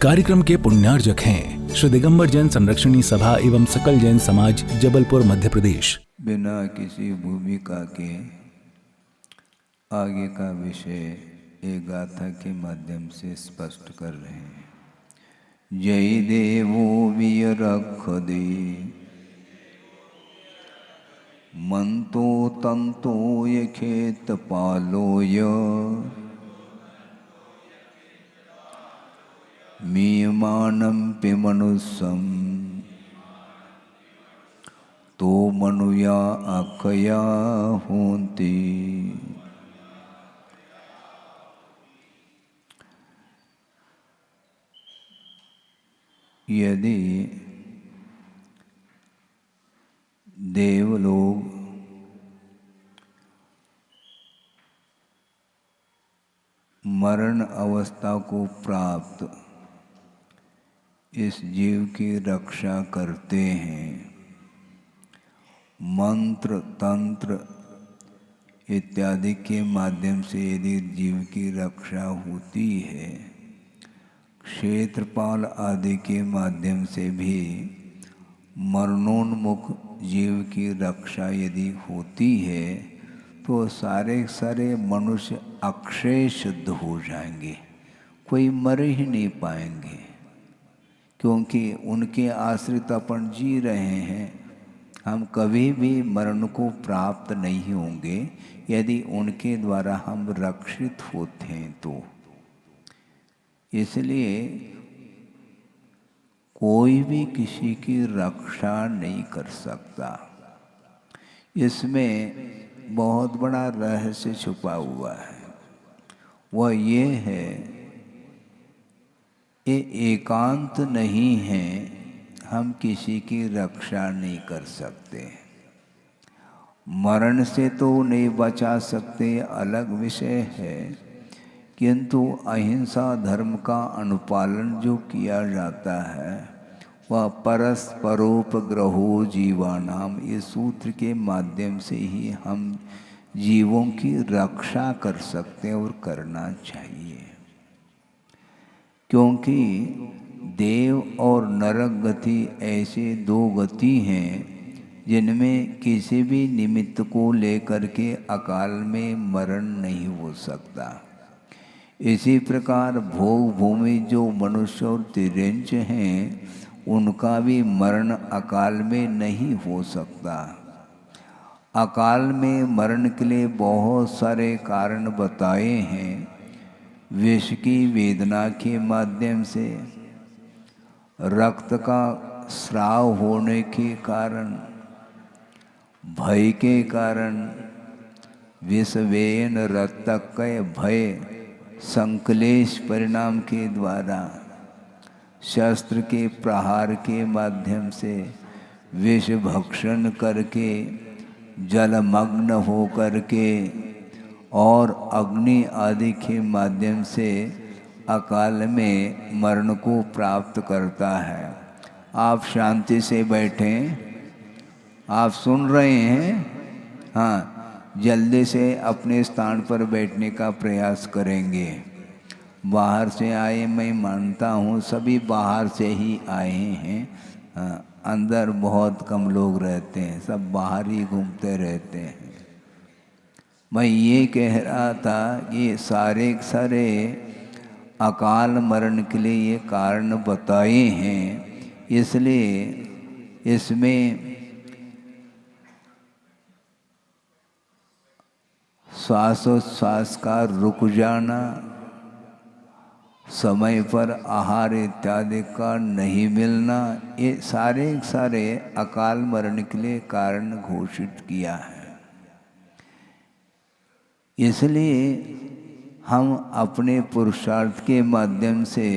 कार्यक्रम के पुण्यार्जक हैं श्री दिगंबर जैन संरक्षणी सभा एवं सकल जैन समाज, जबलपुर, मध्य प्रदेश। बिना किसी भूमिका के आगे का विषय एक गाथा के माध्यम से स्पष्ट कर रहे हैं। जय देवो विय रख दे, मंतो तंतो ये खेत पालोय, मीमानं पे मनुष्यम तो मनुया अखया होती। यदि देवलोग मरण अवस्था को प्राप्त इस जीव की रक्षा करते हैं, मंत्र तंत्र इत्यादि के माध्यम से यदि जीव की रक्षा होती है, क्षेत्रपाल आदि के माध्यम से भी मरणोन्मुख जीव की रक्षा यदि होती है, तो सारे सारे मनुष्य अक्षय शुद्ध हो जाएंगे, कोई मर ही नहीं पाएंगे, क्योंकि उनके आश्रित अपन जी रहे हैं। हम कभी भी मरण को प्राप्त नहीं होंगे यदि उनके द्वारा हम रक्षित होते हैं तो। इसलिए कोई भी किसी की रक्षा नहीं कर सकता। इसमें बहुत बड़ा रहस्य छुपा हुआ है। वह ये है, ये एकांत नहीं है, हम किसी की रक्षा नहीं कर सकते। मरण से तो नहीं बचा सकते, अलग विषय है, किंतु अहिंसा धर्म का अनुपालन जो किया जाता है वह परस्परोपग्रहो जीवानाम, इस सूत्र के माध्यम से ही हम जीवों की रक्षा कर सकते हैं और करना चाहिए। क्योंकि देव और नरक गति ऐसे दो गति हैं जिनमें किसी भी निमित्त को लेकर के अकाल में मरण नहीं हो सकता। इसी प्रकार भोग भूमि जो मनुष्य और तिर्यंच हैं, उनका भी मरण अकाल में नहीं हो सकता। अकाल में मरण के लिए बहुत सारे कारण बताए हैं। विष की वेदना के माध्यम से, रक्त का स्राव होने के कारण, भय के कारण, विषवेन रक्तकय भय संक्लेश परिणाम के द्वारा, शस्त्र के प्रहार के माध्यम से, विष भक्षण करके, जलमग्न हो करके और अग्नि आदि के माध्यम से अकाल में मरण को प्राप्त करता है। आप शांति से बैठें, आप सुन रहे हैं? हाँ, जल्दी से अपने स्थान पर बैठने का प्रयास करेंगे। बाहर से आए, मैं मानता हूँ सभी बाहर से ही आए हैं। हाँ, अंदर बहुत कम लोग रहते हैं, सब बाहर ही घूमते रहते हैं। मैं ये कह रहा था कि सारे सारे अकाल मरण के लिए ये कारण बताए हैं, इसलिए इसमें श्वासोच्छ्वास का रुक जाना, समय पर आहार इत्यादि का नहीं मिलना, ये सारे सारे अकाल मरण के लिए कारण घोषित किया है। इसलिए हम अपने पुरुषार्थ के माध्यम से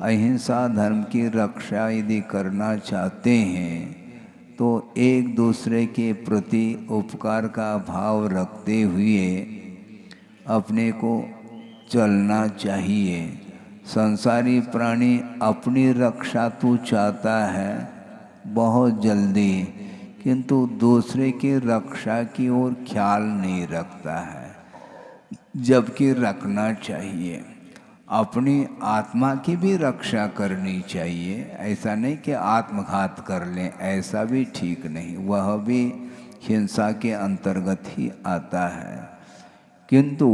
अहिंसा धर्म की रक्षा यदि करना चाहते हैं तो एक दूसरे के प्रति उपकार का भाव रखते हुए अपने को चलना चाहिए। संसारी प्राणी अपनी रक्षा तो चाहता है बहुत जल्दी, किंतु दूसरे की रक्षा की ओर ख्याल नहीं रखता है, जबकि रखना चाहिए। अपनी आत्मा की भी रक्षा करनी चाहिए। ऐसा नहीं कि आत्मघात कर लें, ऐसा भी ठीक नहीं, वह भी हिंसा के अंतर्गत ही आता है। किंतु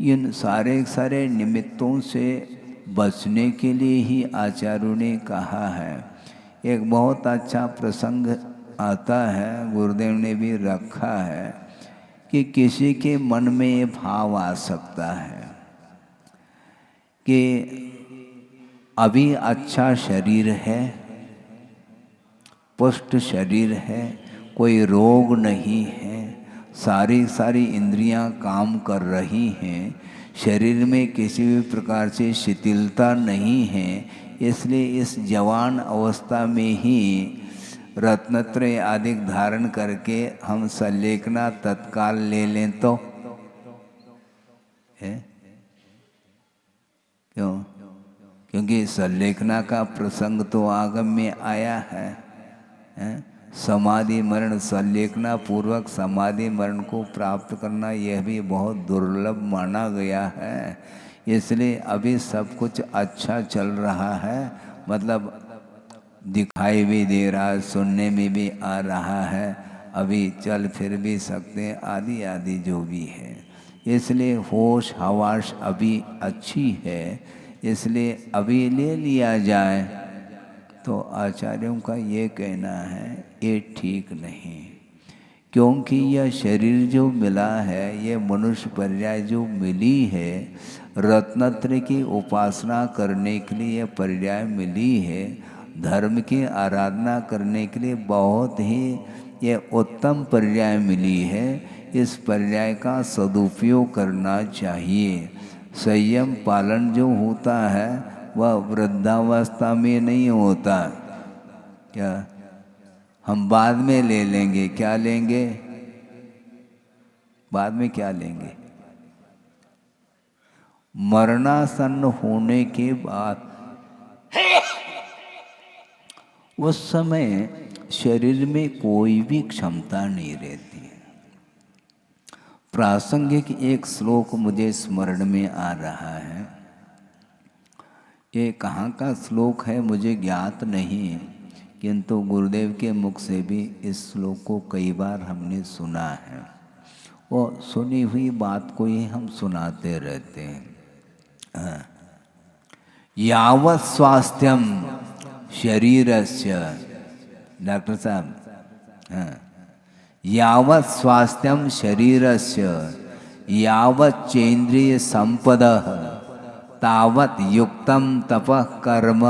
इन सारे सारे निमित्तों से बचने के लिए ही आचार्यों ने कहा है। एक बहुत अच्छा प्रसंग आता है, गुरुदेव ने भी रखा है कि किसी के मन में ये भाव आ सकता है कि अभी अच्छा शरीर है, पुष्ट शरीर है, कोई रोग नहीं है, सारी इंद्रियां काम कर रही हैं, शरीर में किसी भी प्रकार से शिथिलता नहीं है, इसलिए इस जवान अवस्था में ही रत्नत्रय आदि धारण करके हम सल्लेखना तत्काल ले लें तो है क्यों? क्योंकि सल्लेखना का प्रसंग तो आगम में आया है, समाधि मरण, सल्लेखना पूर्वक समाधि मरण को प्राप्त करना यह भी बहुत दुर्लभ माना गया है। इसलिए अभी सब कुछ अच्छा चल रहा है, मतलब दिखाई भी दे रहा है, सुनने में भी आ रहा है, अभी चल फिर भी सकते हैं, आदि आदि जो भी है। इसलिए होश हवास अभी अच्छी है, इसलिए अभी ले लिया जाए। तो आचार्यों का ये कहना है ये ठीक नहीं, क्योंकि यह शरीर जो मिला है, ये मनुष्य पर्याय जो मिली है, रत्नत्रय की उपासना करने के लिए यह पर्याय मिली है, धर्म की आराधना करने के लिए बहुत ही ये उत्तम पर्याय मिली है। इस पर्याय का सदुपयोग करना चाहिए। संयम पालन जो होता है वह वृद्धावस्था में नहीं होता। क्या हम बाद में ले लेंगे? क्या लेंगे बाद में? क्या लेंगे? मरणासन्न होने के बाद उस समय शरीर में कोई भी क्षमता नहीं रहती है। प्रासंगिक एक श्लोक मुझे स्मरण में आ रहा है, ये कहाँ का श्लोक है मुझे ज्ञात नहीं, किंतु गुरुदेव के मुख से भी इस श्लोक को कई बार हमने सुना है। वो सुनी हुई बात को ही हम सुनाते रहते हैं। यावत् स्वास्थ्यम शरीरस्य, डॉक्टर साहब, यावत् स्वास्थ्यम शरीरस्य यावत् चेन्द्रिय संपदः तावत् युक्तम तपः कर्म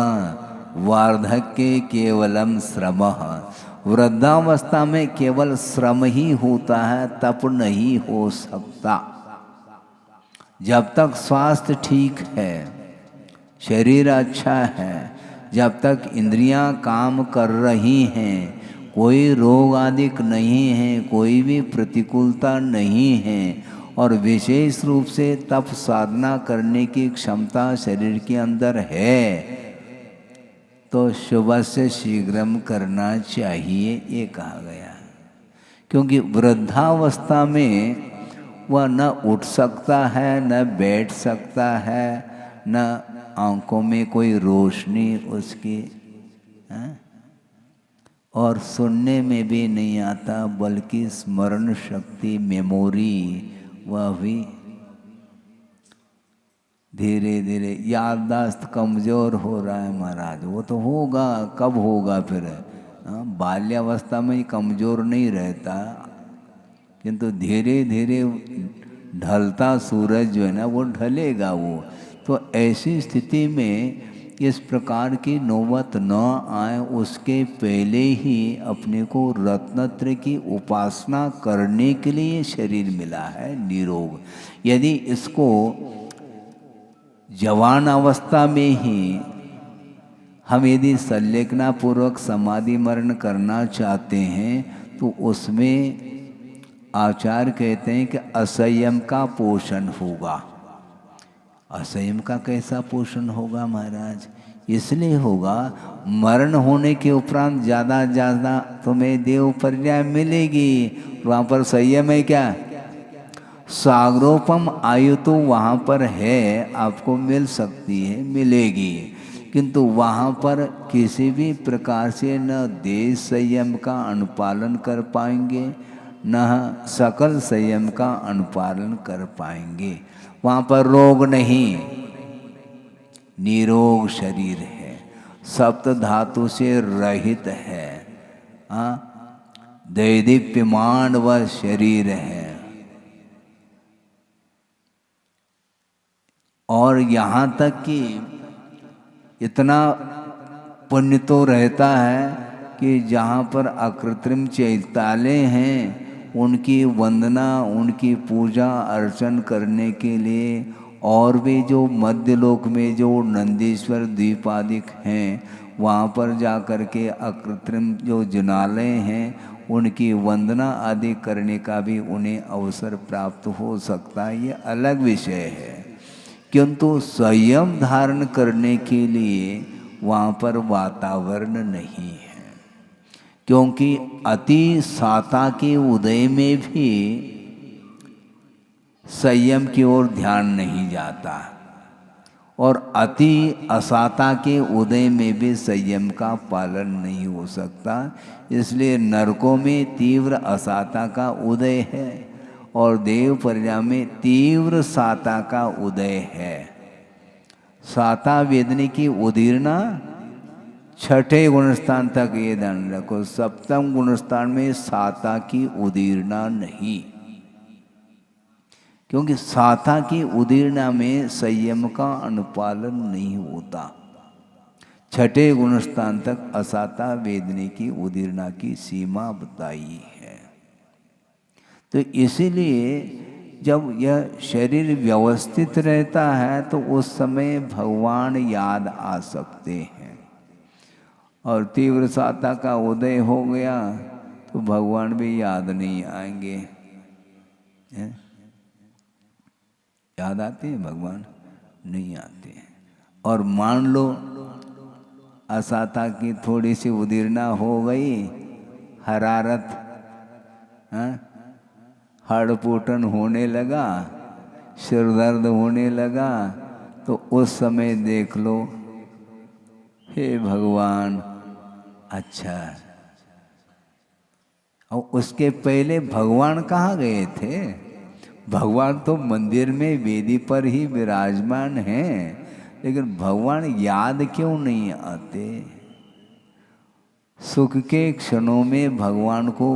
वार्धक्ये केवलम श्रमः। वृद्धावस्था में केवल श्रम ही होता है, तप नहीं हो सकता। जब तक स्वास्थ्य ठीक है, शरीर अच्छा है, जब तक इंद्रियां काम कर रही हैं, कोई रोग आदि नहीं है, कोई भी प्रतिकूलता नहीं है, और विशेष रूप से तप साधना करने की क्षमता शरीर के अंदर है, तो शुभ से शीघ्रम करना चाहिए, ये कहा गया। क्योंकि वृद्धावस्था में वह न उठ सकता है, न बैठ सकता है, न आंखों में कोई रोशनी उसकी है, और सुनने में भी नहीं आता, बल्कि स्मरण शक्ति, मेमोरी, वह भी धीरे धीरे, याददाश्त कमज़ोर हो रहा है महाराज। वो तो होगा, कब होगा फिर? बाल्यावस्था में ही कमज़ोर नहीं रहता, किंतु धीरे धीरे ढलता सूरज जो है ना, वो ढलेगा वो। तो ऐसी स्थिति में इस प्रकार की नौबत न आए, उसके पहले ही अपने को रत्नत्रय की उपासना करने के लिए शरीर मिला है निरोग। यदि इसको जवान अवस्था में ही हम यदि संलेखना पूर्वक समाधि मरण करना चाहते हैं, तो उसमें आचार्य कहते हैं कि असंयम का पोषण होगा। असंयम का कैसा पोषण होगा महाराज? इसलिए होगा, मरण होने के उपरांत ज़्यादा तुम्हें देव पर्याय मिलेगी, वहाँ पर संयम है क्या? सागरोपम आयु तो वहाँ पर है, आपको मिल सकती है, मिलेगी, किंतु वहाँ पर किसी भी प्रकार से न देश संयम का अनुपालन कर पाएंगे, न सकल संयम का अनुपालन कर पाएंगे। वहाँ पर रोग नहीं, निरोग शरीर है, सप्त धातु से रहित है, दैदीप्यमान वह शरीर है। और यहाँ तक कि इतना पुण्य तो रहता है कि जहाँ पर अकृत्रिम चैतालय हैं उनकी वंदना, उनकी पूजा अर्चन करने के लिए, और भी जो मध्यलोक में जो नंदीश्वर द्वीपादिक हैं वहाँ पर जा कर के अकृत्रिम जो जिनालय हैं उनकी वंदना आदि करने का भी उन्हें अवसर प्राप्त हो सकता है, ये अलग विषय है। किंतु संयम धारण करने के लिए वहाँ पर वातावरण नहीं है, क्योंकि अति साता के उदय में भी संयम की ओर ध्यान नहीं जाता, और अति असाता के उदय में भी संयम का पालन नहीं हो सकता। इसलिए नरकों में तीव्र असाता का उदय है और देव प्रजा में तीव्र साता का उदय है। साता वेदनी की उदीर्णा छठे गुणस्थान तक, ये ध्यान रखो, सप्तम गुणस्थान में साता की उदीर्णा नहीं, क्योंकि साता की उदीर्णा में संयम का अनुपालन नहीं होता। छठे गुणस्थान तक असाता वेदनी की उदीर्णा की सीमा बताई है। तो इसीलिए जब यह शरीर व्यवस्थित रहता है तो उस समय भगवान याद आ सकते हैं, और तीव्र साता का उदय हो गया तो भगवान भी याद नहीं आएंगे। याद आते हैं भगवान? नहीं आते हैं। और मान लो असाता की थोड़ी सी उदीर्णा हो गई, हरारत, हड़पुटन होने लगा, सिर दर्द होने लगा, तो उस समय देख लो, हे भगवान, अच्छा। और उसके पहले भगवान कहाँ गए थे? भगवान तो मंदिर में वेदी पर ही विराजमान हैं, लेकिन भगवान याद क्यों नहीं आते? सुख के क्षणों में भगवान को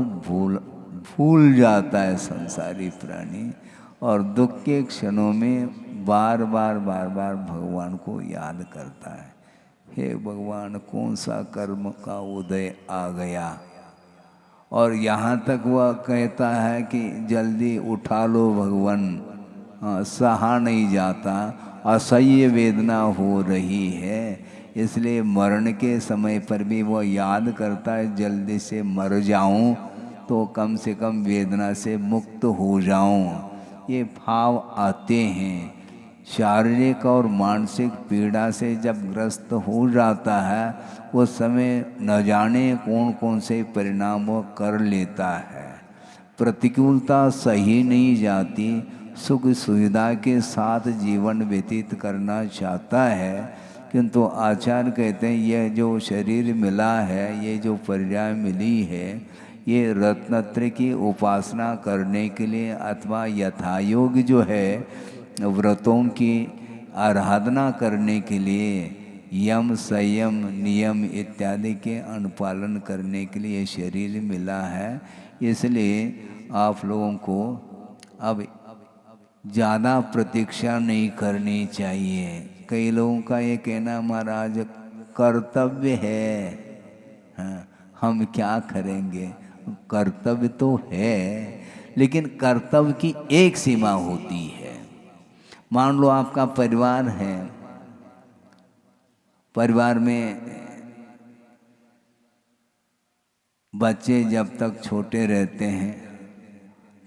भूल जाता है संसारी प्राणी, और दुख के क्षणों में बार बार भगवान को याद करता है। हे भगवान, कौन सा कर्म का उदय आ गया? और यहाँ तक वह कहता है कि जल्दी उठा लो भगवान, सहा नहीं जाता, असह्य वेदना हो रही है। इसलिए मरण के समय पर भी वह याद करता है, जल्दी से मर जाऊं तो कम से कम वेदना से मुक्त हो जाऊं। ये भाव आते हैं। शारीरिक और मानसिक पीड़ा से जब ग्रस्त हो जाता है उस समय न जाने कौन कौन से परिणाम वो कर लेता है। प्रतिकूलता सही नहीं जाती, सुख सुविधा के साथ जीवन व्यतीत करना चाहता है, किंतु आचार्य कहते हैं यह जो शरीर मिला है, ये जो पर्याय मिली है, ये रत्नत्र की उपासना करने के लिए अथवा यथायोग जो है व्रतों की आराधना करने के लिए, यम संयम नियम इत्यादि के अनुपालन करने के लिए शरीर मिला है। इसलिए आप लोगों को अब ज़्यादा प्रतीक्षा नहीं करनी चाहिए। कई लोगों का ये कहना, महाराज कर्तव्य है, हाँ, हम क्या करेंगे? कर्तव्य तो है, लेकिन कर्तव्य की एक सीमा होती है। मान लो आपका परिवार है, परिवार में बच्चे जब तक छोटे रहते हैं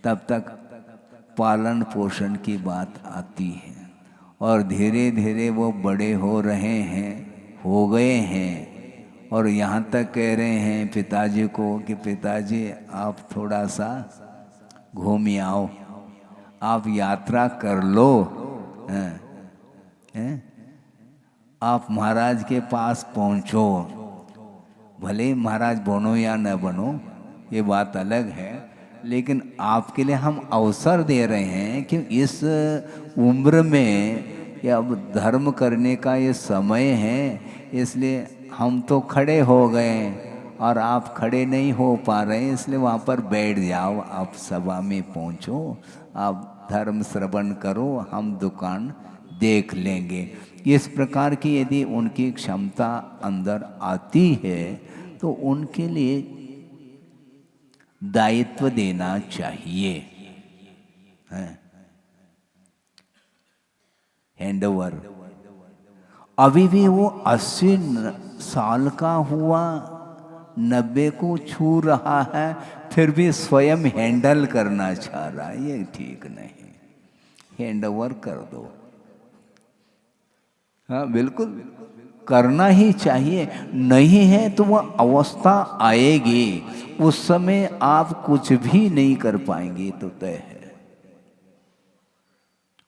तब तक पालन पोषण की बात आती है, और धीरे धीरे वो बड़े हो रहे हैं, हो गए हैं, और यहाँ तक कह रहे हैं पिताजी को कि पिताजी आप थोड़ा सा घूम आओ, आप यात्रा कर लो, हैं? हैं? आप महाराज के पास पहुंचो, भले ही महाराज बनो या न बनो, ये बात अलग है, लेकिन आपके लिए हम अवसर दे रहे हैं कि इस उम्र में ये अब धर्म करने का ये समय है, इसलिए हम तो खड़े हो गए और आप खड़े नहीं हो पा रहे हैं, इसलिए वहाँ पर बैठ जाओ, आप सभा में पहुँचो, आप धर्म श्रवण करो, हम दुकान देख लेंगे। इस प्रकार की यदि उनकी क्षमता अंदर आती है तो उनके लिए दायित्व देना चाहिए, हैंडओवर। अभी भी वो 80 साल का हुआ, 90 को छू रहा है, फिर भी स्वयं हैंडल करना चाह रहा है, ये ठीक नहीं। हैंडओवर कर दो। हाँ बिल्कुल करना ही चाहिए, नहीं है तो वह अवस्था आएगी, उस समय आप कुछ भी नहीं कर पाएंगे, तो तय है,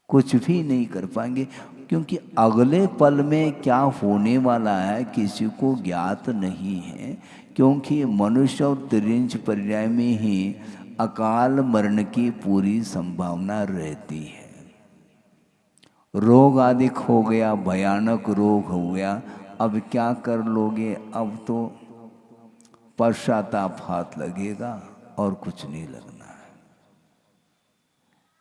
कुछ भी नहीं कर पाएंगे, क्योंकि अगले पल में क्या होने वाला है किसी को ज्ञात नहीं है, क्योंकि मनुष्य और त्रिंच पर्याय में ही अकाल मरण की पूरी संभावना रहती है। रोग आदि हो गया, भयानक रोग हो गया, अब क्या कर लोगे, अब तो पश्चाताप हाथ लगेगा और कुछ नहीं लगना है।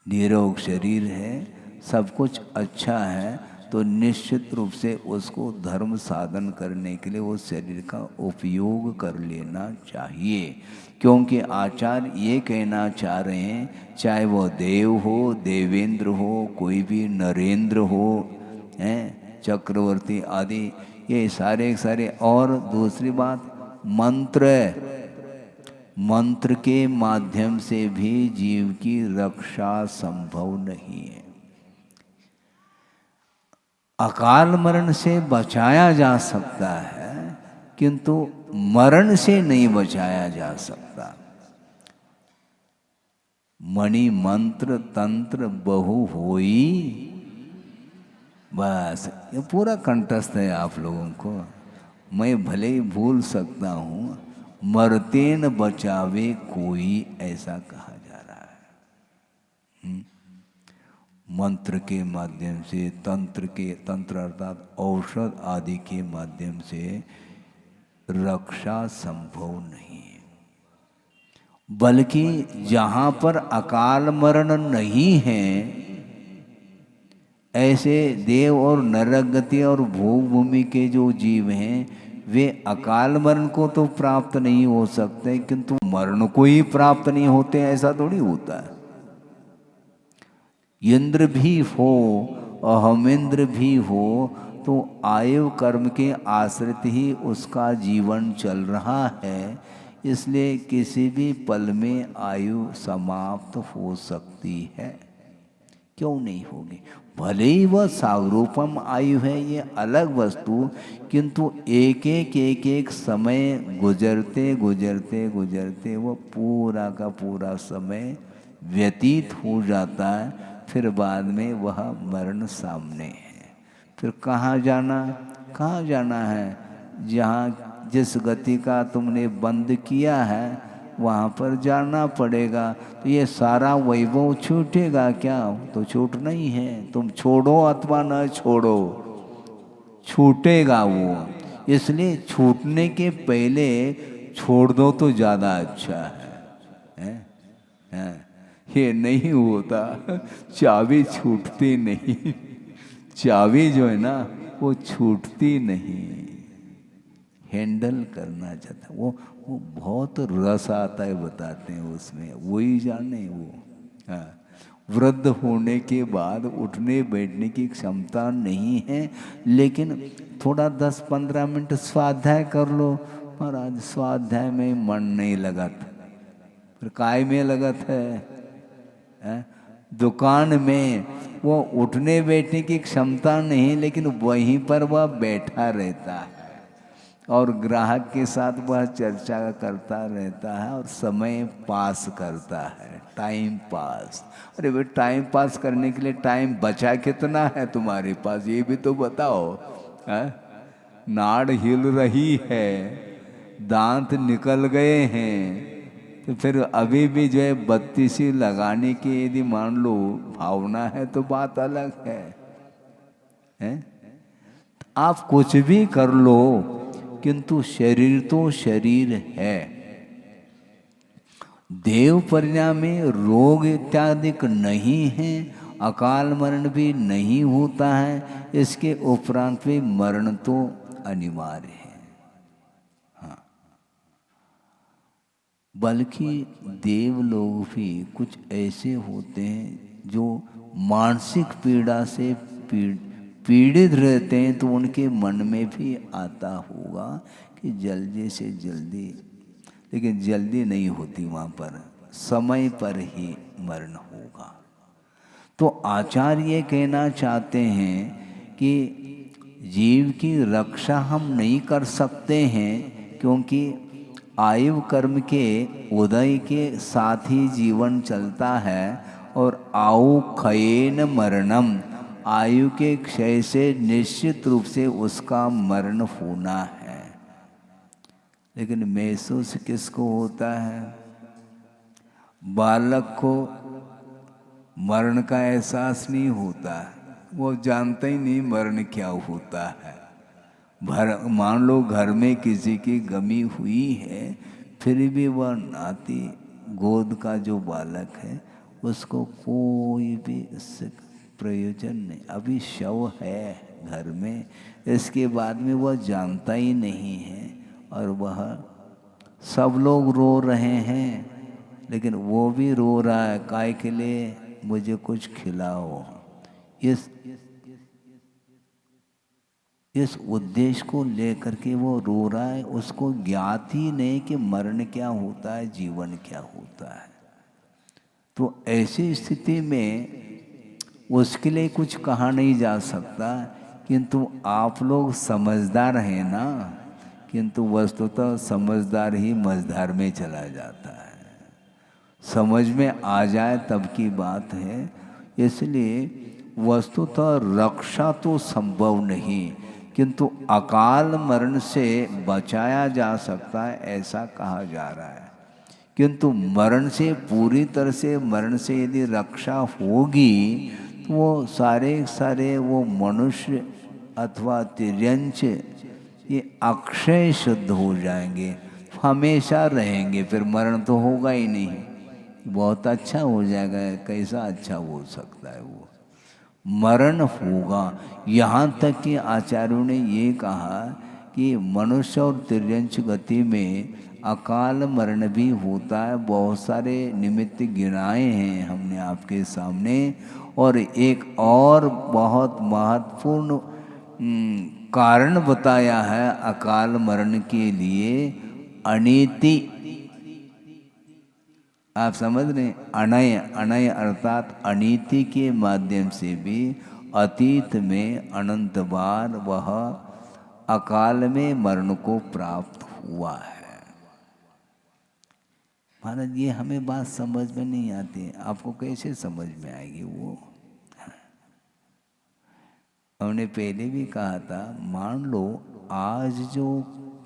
निरोग शरीर है, सब कुछ अच्छा है, तो निश्चित रूप से उसको धर्म साधन करने के लिए वो शरीर का उपयोग कर लेना चाहिए, क्योंकि आचार्य ये कहना चाह रहे हैं, चाहे वो देव हो, देवेंद्र हो, कोई भी नरेंद्र हो, हैं, चक्रवर्ती आदि, ये सारे सारे। और दूसरी बात, मंत्र के माध्यम से भी जीव की रक्षा संभव नहीं है। अकाल मरण से बचाया जा सकता है, किंतु मरण से नहीं बचाया जा सकता। मणि मंत्र तंत्र बहु होई, बस ये पूरा कंठस्थ है आप लोगों को। मैं भले ही भूल सकता हूँ, मरते न बचावे कोई, ऐसा कहा जा रहा है। मंत्र के माध्यम से, तंत्र अर्थात औषध आदि के माध्यम से रक्षा संभव नहीं है। बल्कि जहाँ पर अकाल मरण नहीं है, ऐसे देव और नरक गति और भूमि के जो जीव हैं, वे अकाल मरण को तो प्राप्त नहीं हो सकते, किंतु मरण को ही प्राप्त नहीं होते, ऐसा थोड़ी होता है। इंद्र भी हो, अहमेंद्र भी हो, तो आयु कर्म के आश्रित ही उसका जीवन चल रहा है, इसलिए किसी भी पल में आयु समाप्त हो सकती है। क्यों नहीं होगी? भले ही वह सागरूपम आयु है, ये अलग वस्तु, किंतु एक समय गुजरते गुजरते गुजरते वो पूरा का पूरा समय व्यतीत हो जाता है, फिर बाद में वह मरण सामने है। फिर कहाँ जाना है? जहाँ जिस गति का तुमने बंद किया है वहाँ पर जाना पड़ेगा। तो ये सारा वैभव छूटेगा क्या? तो छूट नहीं है, तुम छोड़ो अथवा न छोड़ो, छूटेगा वो। इसलिए छूटने के पहले छोड़ दो तो ज़्यादा अच्छा है? ये नहीं होता, चाबी छूटती नहीं, चाबी जो है ना वो छूटती नहीं, हैंडल करना चाहता। वो बहुत रस आता है, बताते हैं उसमें, वही जाने वो। हाँ, वृद्ध होने के बाद उठने बैठने की क्षमता नहीं है, लेकिन थोड़ा 10-15 मिनट स्वाध्याय कर लो। महाराज स्वाध्याय में मन नहीं लगा था, फिर काय में लगा था? दुकान में वो उठने बैठने की क्षमता नहीं, लेकिन वहीं पर वह बैठा रहता है। और ग्राहक के साथ वह चर्चा करता रहता है और समय पास करता है, टाइम पास। अरे भाई, टाइम पास करने के लिए टाइम बचा कितना है तुम्हारे पास, ये भी तो बताओ। है? नाड़ हिल रही है, दांत निकल गए हैं, तो फिर अभी भी जो है बत्तीसी लगाने की यदि मान लो भावना है तो बात अलग है, हैं? आप कुछ भी कर लो, किंतु शरीर तो शरीर है। देव परिणा में रोग इत्यादि नहीं है, अकाल मरण भी नहीं होता है, इसके उपरांत भी मरण तो अनिवार्य है। हाँ, बल्कि देव लोग भी कुछ ऐसे होते हैं जो मानसिक पीड़ा से पीड़ित रहते हैं, तो उनके मन में भी आता होगा कि जल्दी से जल्दी, लेकिन जल्दी नहीं होती, वहाँ पर समय पर ही मरण होगा। तो आचार्य ये कहना चाहते हैं कि जीव की रक्षा हम नहीं कर सकते हैं, क्योंकि आयु कर्म के उदय के साथ ही जीवन चलता है, और आयु क्षयेन मरणम, आयु के क्षय से निश्चित रूप से उसका मरण होना है। लेकिन महसूस किसको होता है? बालक को मरण का एहसास नहीं होता है, वो जानता ही नहीं मरण क्या होता है। मान लो घर में किसी की गमी हुई है, फिर भी वह नाती गोद का जो बालक है उसको कोई भी इससे प्रयोजन नहीं। अभी शव है घर में, इसके बाद में वह जानता ही नहीं है, और वह सब लोग रो रहे हैं, लेकिन वो भी रो रहा है काय के लिए, मुझे कुछ खिलाओ। इस उद्देश्य को लेकर के वो रो रहा है, उसको ज्ञात ही नहीं कि मरण क्या होता है, जीवन क्या होता है। तो ऐसी स्थिति में उसके लिए कुछ कहा नहीं जा सकता, किंतु आप लोग समझदार हैं ना, किंतु वस्तुतः समझदार ही मझधार में चला जाता है। समझ में आ जाए तब की बात है। इसलिए वस्तुतः रक्षा तो संभव नहीं, किंतु अकाल मरण से बचाया जा सकता है, ऐसा कहा जा रहा है। किंतु मरण से पूरी तरह से, मरण से यदि रक्षा होगी, तो वो सारे वो मनुष्य अथवा तिर्यंच ये अक्षय शुद्ध हो जाएंगे, हमेशा रहेंगे, फिर मरण तो होगा ही नहीं। बहुत अच्छा हो जाएगा, कैसा अच्छा हो सकता है वो, मरण होगा। यहाँ तक कि आचार्यों ने ये कहा कि मनुष्य और तिर्यंच गति में अकाल मरण भी होता है। बहुत सारे निमित्त गिनाए हैं हमने आपके सामने, और एक और बहुत महत्वपूर्ण कारण बताया है अकाल मरण के लिए, अनीति। आप समझ रहे, अनय, अनय अर्थात अनीति के माध्यम से भी अतीत में अनंत बार वह अकाल में मरण को प्राप्त हुआ है। महाराज, ये हमें बात समझ में नहीं आती, आपको कैसे समझ में आएगी वो? हमने पहले भी कहा था, मान लो आज जो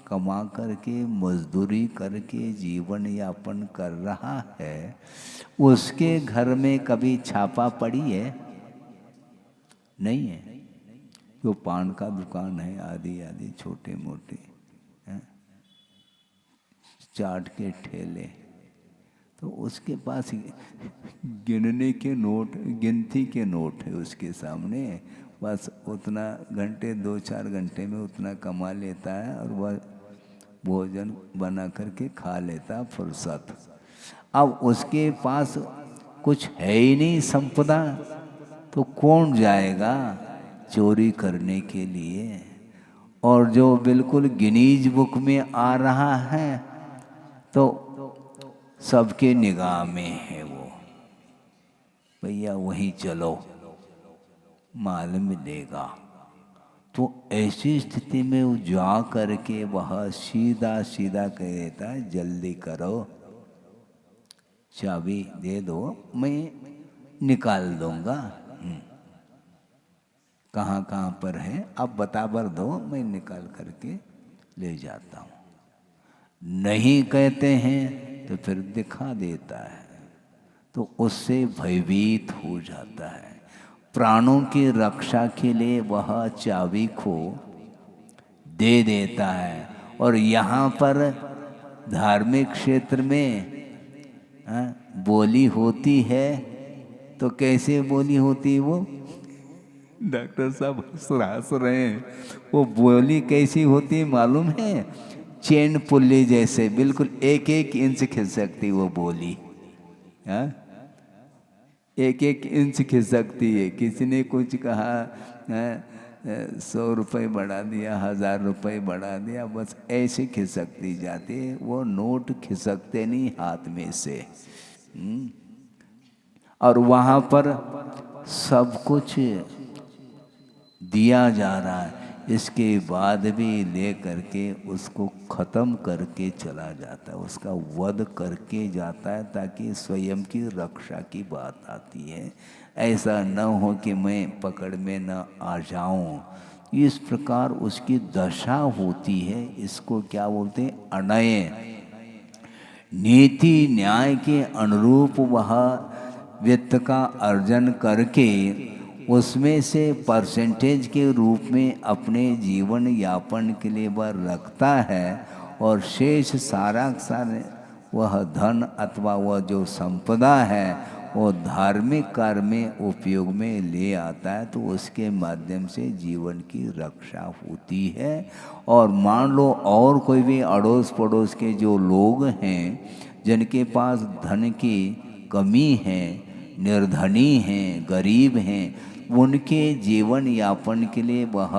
कमा करके मजदूरी करके जीवन यापन कर रहा है, उसके घर में कभी छापा पड़ी है? नहीं है। जो पान का दुकान है, आदि आदि छोटे मोटे चाट के ठेले, तो उसके पास गिनने के नोट, गिनती के नोट है उसके सामने, बस उतना घंटे 2-4 घंटे में उतना कमा लेता है, और वह भोजन बना करके खा लेता, फुर्सत। अब उसके पास कुछ है ही नहीं संपदा, तो कौन जाएगा चोरी करने के लिए? और जो बिल्कुल गिनीज बुक में आ रहा है, तो सबके निगाह में है वो, भैया वहीं चलो, माल मिलेगा। तो ऐसी स्थिति में वो जा करके वह सीधा सीधा कह देता है, जल्दी करो, चाबी दे दो, मैं निकाल दूंगा। कहाँ कहाँ पर है आप बता दो, मैं निकाल करके ले जाता हूँ। नहीं कहते हैं तो फिर दिखा देता है, तो उससे भयभीत हो जाता है। प्राणों की रक्षा के लिए वह चाबी को दे देता है। और यहाँ पर धार्मिक क्षेत्र में बोली होती है, तो कैसे बोली होती है वो? डॉक्टर साहब हंस रहे हैं। वो बोली कैसी होती है मालूम है? चेन पुल्ली जैसे, बिल्कुल एक एक इंच खिसकती वो बोली। हाँ, एक एक इंच खिसकती है। किसी ने कुछ कहा 100 रुपये बढ़ा दिया, 1000 रुपये बढ़ा दिया, बस ऐसे खिसकती जाती है। वो नोट खिसकते नहीं हाथ में से। और वहाँ पर सब कुछ दिया जा रहा है, इसके बाद भी ले करके उसको ख़त्म करके चला जाता है, उसका वध करके जाता है, ताकि स्वयं की रक्षा की बात आती है। ऐसा न हो कि मैं पकड़ में न आ जाऊं। इस प्रकार उसकी दशा होती है। इसको क्या बोलते हैं? अनय। नीति न्याय के अनुरूप वह वित्त का अर्जन करके उसमें से परसेंटेज के रूप में अपने जीवन यापन के लिए वह रखता है, और शेष सारा वह धन अथवा वह जो संपदा है वो धार्मिक कार्य में उपयोग में ले आता है। तो उसके माध्यम से जीवन की रक्षा होती है। और मान लो और कोई भी अड़ोस पड़ोस के जो लोग हैं जिनके पास धन की कमी है, निर्धनी हैं, गरीब हैं, उनके जीवन यापन के लिए वह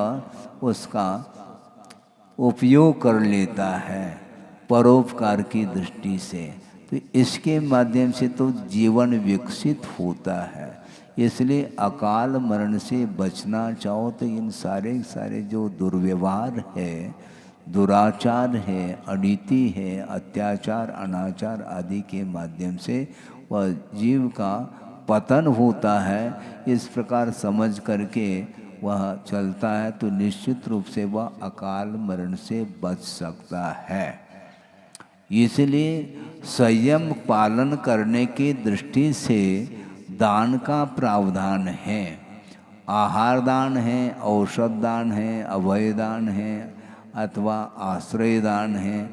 उसका उपयोग कर लेता है परोपकार की दृष्टि से। तो इसके माध्यम से तो जीवन विकसित होता है। इसलिए अकाल मरण से बचना चाहो तो इन सारे जो दुर्व्यवहार है, दुराचार है, अनीति है, अत्याचार, अनाचार आदि के माध्यम से वह जीव का पतन होता है। इस प्रकार समझ करके वह चलता है तो निश्चित रूप से वह अकाल मरण से बच सकता है। इसलिए संयम पालन करने की दृष्टि से दान का प्रावधान है। आहार दान है, औषध दान है, अभय दान है, अथवा आश्रय दान है,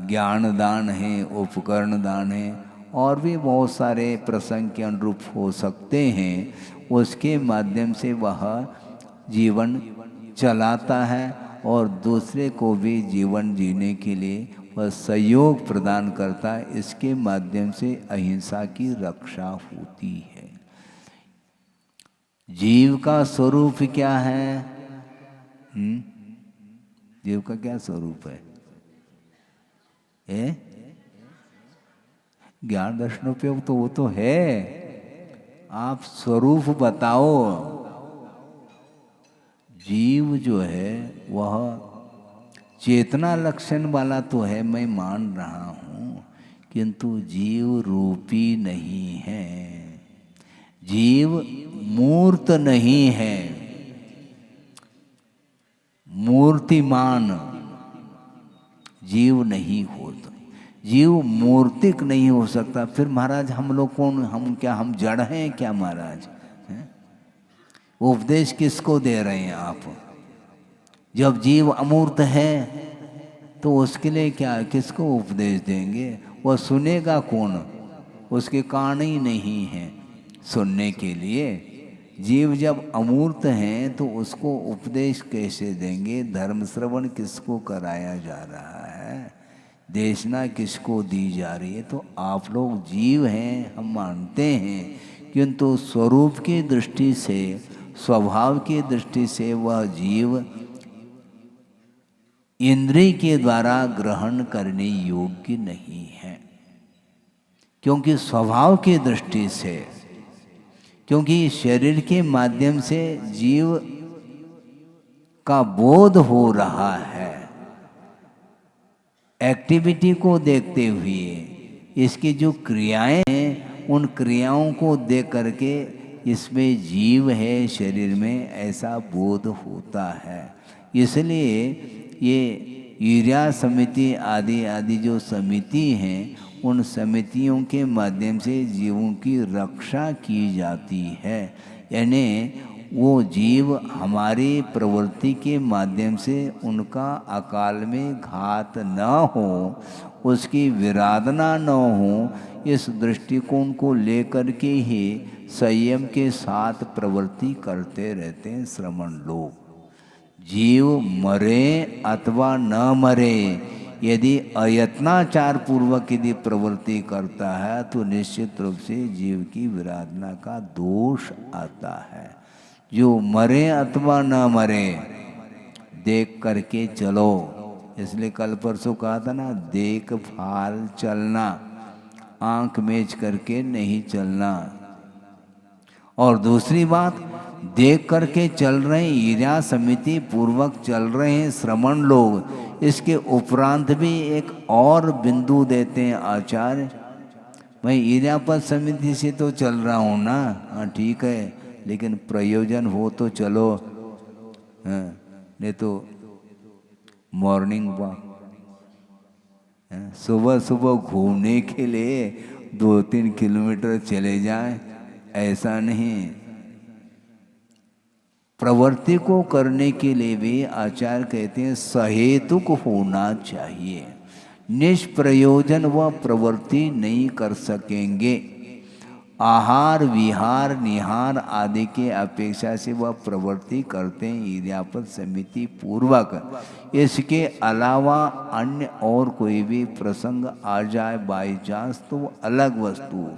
ज्ञान दान है, उपकरण दान है, और भी बहुत सारे प्रसंग के अनुरूप हो सकते हैं। उसके माध्यम से वह जीवन चलाता है और दूसरे को भी जीवन जीने के लिए वह सहयोग प्रदान करता है। इसके माध्यम से अहिंसा की रक्षा होती है। जीव का स्वरूप क्या है? जीव का क्या स्वरूप है? ज्ञान दर्शनोपयोग तो वो तो है। आप स्वरूप बताओ। जीव जो है वह चेतना लक्षण वाला तो है, मैं मान रहा हूँ, किंतु जीव रूपी नहीं है। जीव मूर्त नहीं है, मूर्तिमान जीव नहीं होता। जीव मूर्तिक नहीं हो सकता। फिर महाराज हम लोग कौन? हम क्या, हम जड़ हैं क्या महाराज? उपदेश किसको दे रहे हैं आप? जब जीव अमूर्त है तो उसके लिए क्या, किसको उपदेश देंगे? वह सुनेगा कौन? उसके कान ही नहीं हैं सुनने के लिए। जीव जब अमूर्त हैं तो उसको उपदेश कैसे देंगे? धर्म श्रवण किसको कराया जा रहा है? देशना किसको दी जा रही है? तो आप लोग जीव हैं, हम मानते हैं, किंतु स्वरूप की दृष्टि से, स्वभाव की दृष्टि से वह जीव इंद्रिय के द्वारा ग्रहण करने योग्य नहीं है। क्योंकि स्वभाव की दृष्टि से, क्योंकि शरीर के माध्यम से जीव का बोध हो रहा है। एक्टिविटी को देखते हुए इसकी जो क्रियाएं हैं उन क्रियाओं को देख करके इसमें जीव है शरीर में ऐसा बोध होता है। इसलिए ये ईर्या समिति आदि आदि जो समिति हैं उन समितियों के माध्यम से जीवों की रक्षा की जाती है। यानी वो जीव हमारी प्रवृत्ति के माध्यम से उनका अकाल में घात न हो, उसकी विराधना न हो, इस दृष्टिकोण को लेकर के ही संयम के साथ प्रवृत्ति करते रहते हैं श्रमण लोग। जीव मरे अथवा न मरे, यदि अयत्नाचार पूर्वक यदि प्रवृत्ति करता है तो निश्चित रूप से जीव की विराधना का दोष आता है। जो मरे अथवा न मरे देख करके चलो। इसलिए कल परसों कहा था ना, देख भाल चलना, आंख मेज करके नहीं चलना। और दूसरी बात, देख करके चल रहे हैं, ईर्या समिति पूर्वक चल रहे हैं श्रमण लोग। इसके उपरांत भी एक और बिंदु देते हैं आचार्य, भाई ईर्यापद समिति से तो चल रहा हूँ ना, हाँ ठीक है, लेकिन प्रयोजन हो तो चलो, हाँ, नहीं तो मॉर्निंग वॉक, सुबह सुबह घूमने के लिए 2-3 किलोमीटर चले जाएं, ऐसा नहीं। प्रवृत्ति को करने के लिए भी आचार्य कहते हैं सहेतुक होना चाहिए। निष्प्रयोजन वह प्रवृत्ति नहीं कर सकेंगे। आहार विहार निहार आदि के अपेक्षा से वह प्रवृत्ति करते हैं ईर्यापद समिति पूर्वक। इसके अलावा अन्य और कोई भी प्रसंग आ जाए बाई चांस तो वो अलग वस्तु,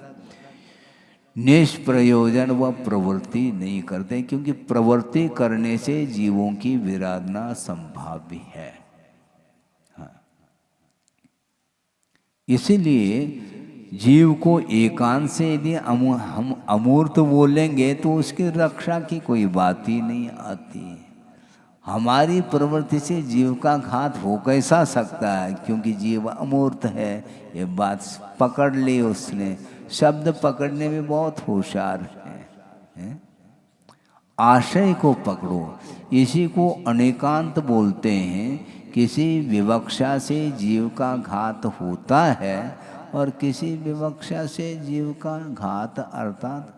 निष्प्रयोजन वह प्रवृत्ति नहीं करते, क्योंकि प्रवृत्ति करने से जीवों की विराधना संभाव्य है। हाँ। इसीलिए जीव को एकांत से यदि हम अमूर्त बोलेंगे तो उसकी रक्षा की कोई बात ही नहीं आती। हमारी प्रवृत्ति से जीव का घात हो कैसा सकता है, क्योंकि जीव अमूर्त है। ये बात पकड़ ली उसने, शब्द पकड़ने में बहुत होशियार है। आशय को पकड़ो, इसी को अनेकांत बोलते हैं। किसी विवक्षा से जीव का घात होता है और किसी विवक्षा से जीव का घात अर्थात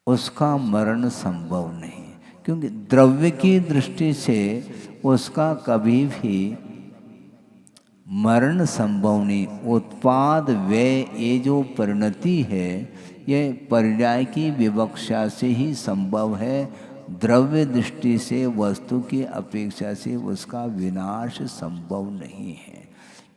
उसका मरण संभव नहीं, क्योंकि द्रव्य की दृष्टि से उसका कभी भी मरण संभव नहीं। उत्पाद व्यय ये जो परिणति है ये पर्याय की विवक्षा से ही संभव है। द्रव्य दृष्टि से वस्तु की अपेक्षा से उसका विनाश संभव नहीं है,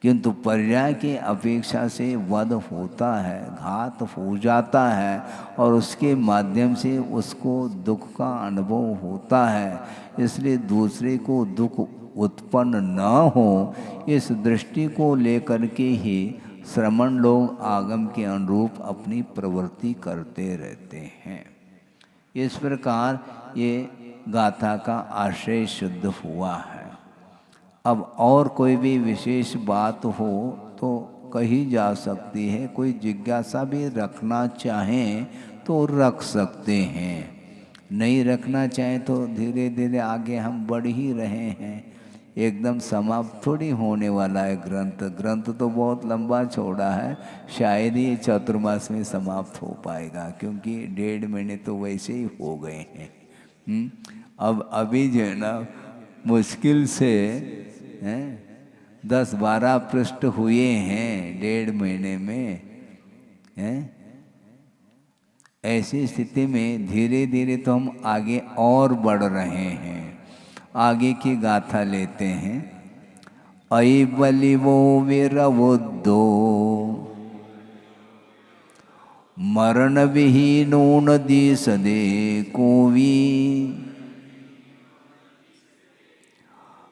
किंतु पर्याय की अपेक्षा से वध होता है, घात हो जाता है और उसके माध्यम से उसको दुख का अनुभव होता है। इसलिए दूसरे को दुख उत्पन्न न हो, इस दृष्टि को लेकर के ही श्रमण लोग आगम के अनुरूप अपनी प्रवृत्ति करते रहते हैं। इस प्रकार ये गाथा का आशय शुद्ध हुआ है। अब और कोई भी विशेष बात हो तो कही जा सकती है, कोई जिज्ञासा भी रखना चाहें तो रख सकते हैं, नहीं रखना चाहें तो धीरे धीरे आगे हम बढ़ ही रहे हैं। एकदम समाप्त थोड़ी होने वाला है ग्रंथ तो बहुत लंबा चौड़ा है, शायद ही चतुर्मास में समाप्त हो पाएगा, क्योंकि 1.5 महीने तो वैसे ही हो गए हैं। अब अभी जो है ना मुश्किल से 10-12 पृष्ठ हुए हैं 1.5 महीने में हैं। ऐसी स्थिति में धीरे धीरे तो हम आगे और बढ़ रहे हैं। आगे की गाथा लेते हैं। अयि बलिवो विरवुद्धो मरण विहीनो नदी सदे कोवी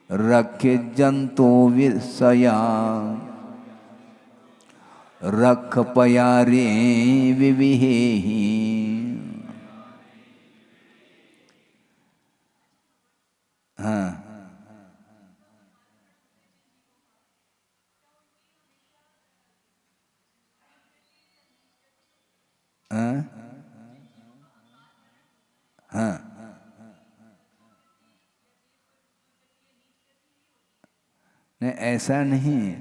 रखे जंतो विषया रख पयारे विविहेहि। हाँ हाँ, नहीं ऐसा नहीं,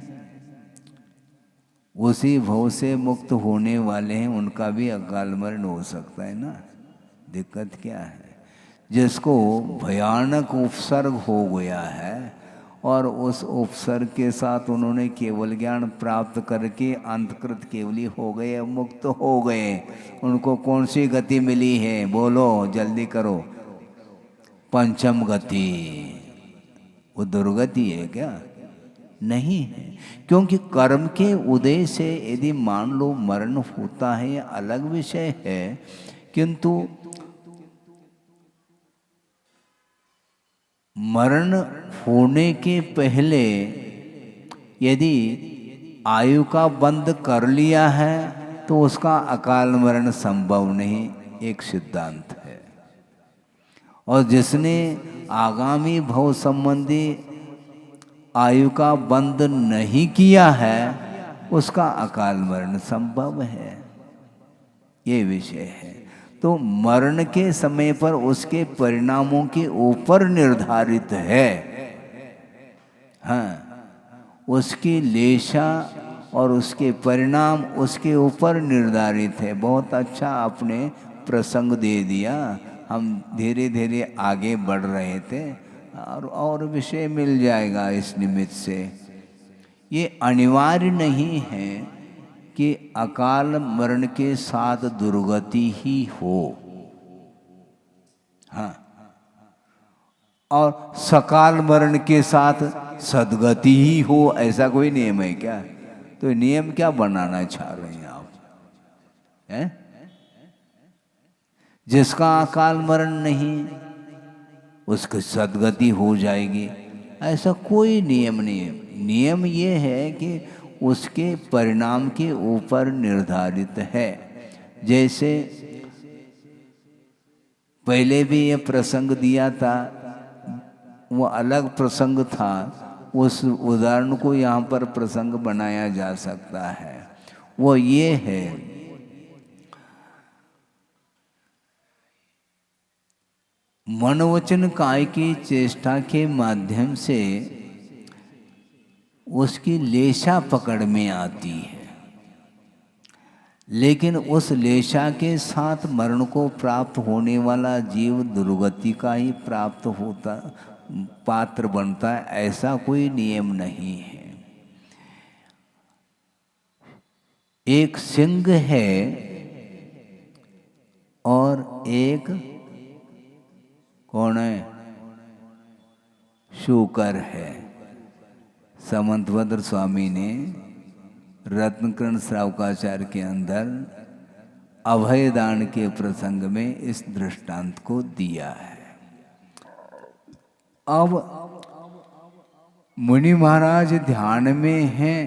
उसी भव से मुक्त होने वाले हैं उनका भी अकाल मरण हो सकता है ना। दिक्कत क्या है, जिसको भयानक उपसर्ग हो गया है और उस उपसर्ग के साथ उन्होंने केवल ज्ञान प्राप्त करके अंतकृत केवली हो गए, मुक्त हो गए, उनको कौन सी गति मिली है बोलो जल्दी करो? पंचम गति। वो दुर्गति है क्या? नहीं है, क्योंकि कर्म के उदय से यदि मान लो मरण होता है ये अलग विषय है, किंतु मरण होने के पहले यदि आयु का बंध कर लिया है तो उसका अकाल मरण संभव नहीं, एक सिद्धांत है। और जिसने आगामी भव संबंधी आयु का बंध नहीं किया है उसका अकाल मरण संभव है, ये विषय है। तो मरण के समय पर उसके परिणामों के ऊपर निर्धारित है, हाँ, उसकी लेशा और उसके परिणाम उसके ऊपर निर्धारित है। बहुत अच्छा आपने प्रसंग दे दिया, हम धीरे धीरे आगे बढ़ रहे थे और विषय मिल जाएगा इस निमित्त से। ये अनिवार्य नहीं है कि अकाल मरण के साथ दुर्गति ही हो, हाँ, और सकाल मरण के साथ सद्गति ही हो, ऐसा कोई नियम है क्या? तो नियम क्या बनाना चाह रहे हैं आप? हैं? जिसका अकाल मरण नहीं उसकी सद्गति हो जाएगी, ऐसा कोई नियम नहीं है। नियम ये है कि उसके परिणाम के ऊपर निर्धारित है। जैसे पहले भी ये प्रसंग दिया था, वो अलग प्रसंग था, उस उदाहरण को यहाँ पर प्रसंग बनाया जा सकता है। वो ये है, मनोवचन काय की चेष्टा के माध्यम से उसकी लेशा पकड़ में आती है, लेकिन उस लेशा के साथ मरण को प्राप्त होने वाला जीव दुर्गति का ही प्राप्त होता पात्र बनता है, ऐसा कोई नियम नहीं है। एक सिंह है और एक कौन है? शूकर है। समंतभद्र स्वामी ने रत्नकर्ण श्रावकाचार्य के अंदर अभयदान के प्रसंग में इस दृष्टांत को दिया है। अब मुनि महाराज ध्यान में हैं,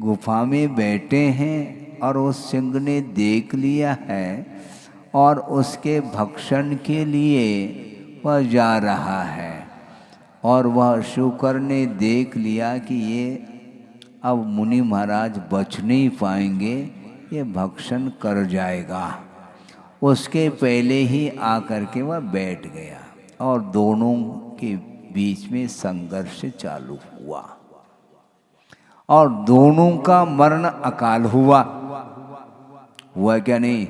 गुफा में बैठे हैं और उस सिंह ने देख लिया है और उसके भक्षण के लिए वह जा रहा है, और वह शूकर ने देख लिया कि ये अब मुनि महाराज बच नहीं पाएंगे, ये भक्षण कर जाएगा। उसके पहले ही आकर के वह बैठ गया और दोनों के बीच में संघर्ष चालू हुआ और दोनों का मरण अकाल हुआ। हुआ क्या? नहीं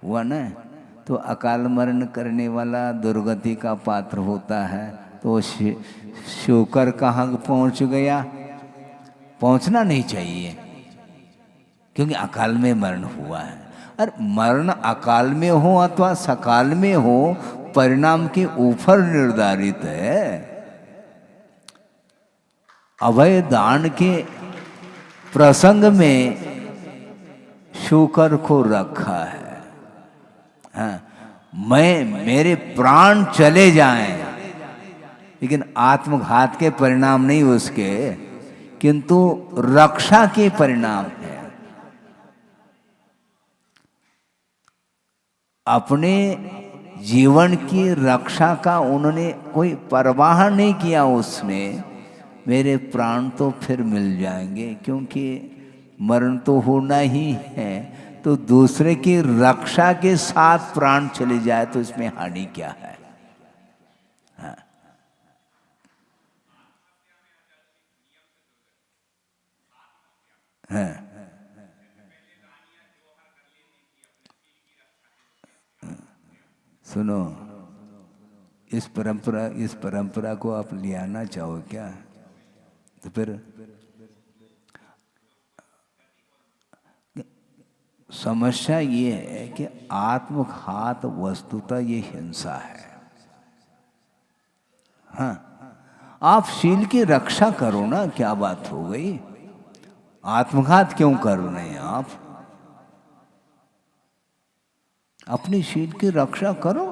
हुआ ना? तो अकाल मरण करने वाला दुर्गति का पात्र होता है। तो शूकर कहाँ पहुंच गया? पहुंचना नहीं चाहिए, क्योंकि अकाल में मरण हुआ है। और मरण अकाल में हो अथवा सकाल में हो, परिणाम के ऊपर निर्धारित है। अभय दान के प्रसंग में शूकर को रखा है, हाँ, मेरे प्राण चले जाएं, लेकिन आत्मघात के परिणाम नहीं उसके, किंतु रक्षा के परिणाम है। अपने जीवन की रक्षा का उन्होंने कोई परवाह नहीं किया उसने, मेरे प्राण तो फिर मिल जाएंगे, क्योंकि मरण तो होना ही है, तो दूसरे की रक्षा के साथ प्राण चले जाए तो इसमें हानि क्या है? हाँ। हाँ। सुनो, इस परंपरा को आप ले आना चाहो क्या? तो फिर समस्या ये है कि आत्मघात वस्तुतः ये हिंसा है। हाँ, आप शील की रक्षा करो ना, क्या बात हो गई? आत्मघात क्यों कर रहे हैं आप? अपनी शील की रक्षा करो,